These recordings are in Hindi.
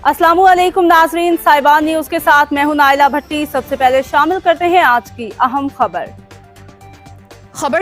अस्सलामुअलैकुम नाजरीन, साहिबान न्यूज के साथ मैं हूं नाइला भट्टी। सबसे पहले शामिल करते हैं आज की अहम खबर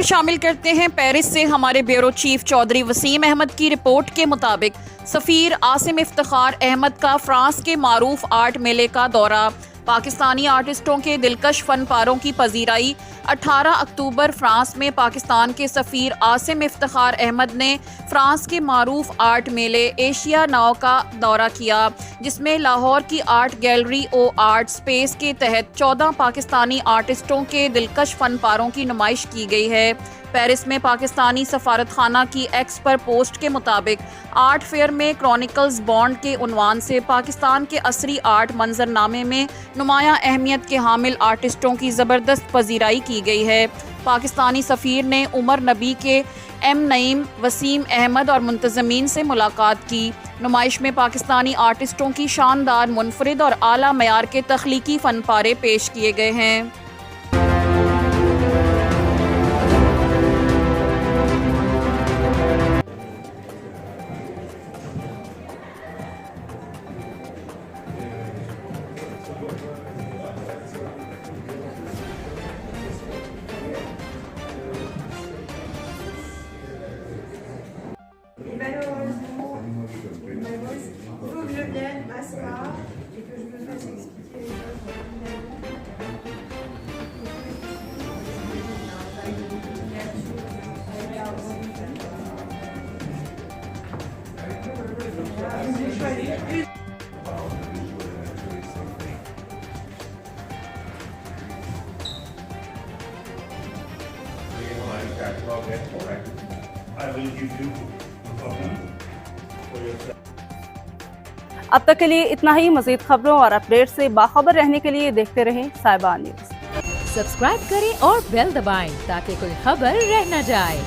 शामिल करते हैं पेरिस से। हमारे ब्यूरो चीफ चौधरी वसीम अहमद की रिपोर्ट के मुताबिक सफ़ीर आसिम इफ्तिखार अहमद का फ्रांस के मारूफ आर्ट मेले का दौरा। पाकिस्तानी आर्टिस्टों के दिलकश फनपारों की पजीराई। 18 अक्टूबर फ्रांस में पाकिस्तान के सफ़ीर आसिम इफ्तिखार अहमद ने फ्रांस के मारूफ आर्ट मेले एशिया नाव का दौरा किया, जिसमें लाहौर की आर्ट गैलरी ओ आर्ट स्पेस के तहत 14 पाकिस्तानी आर्टिस्टों के दिलकश फनपारों की नुमाइश की गई है। पेरिस में पाकिस्तानी सफारतखाना की एक्स पर पोस्ट के मुताबिक आर्ट फेयर में क्रॉनिकल्स बॉन्ड के उन्वान से पाकिस्तान के असरी आर्ट मंजरनामे में नुमायां अहमियत के हामिल आर्टिस्टों की ज़बरदस्त पजीराई की गई है। पाकिस्तानी सफ़ीर ने उमर नबी के एम नईम, वसीम अहमद और मुंतज़मीन से मुलाकात की। नुमाइश में पाकिस्तानी आर्टिस्टों की शानदार, मुनफरिद और आला मयार के तख्लीकी फनपारे पेश किए गए हैं। Malheureusement, il faut que je vienne m'asseoir et que je me fasse expliquer les choses. I will give you a copy for your. अब तक के लिए इतना ही। मजीद खबरों और अपडेट से बाखबर रहने के लिए देखते रहें साहिबान न्यूज। सब्सक्राइब करें और बेल दबाएं ताकि कोई खबर रह न जाए।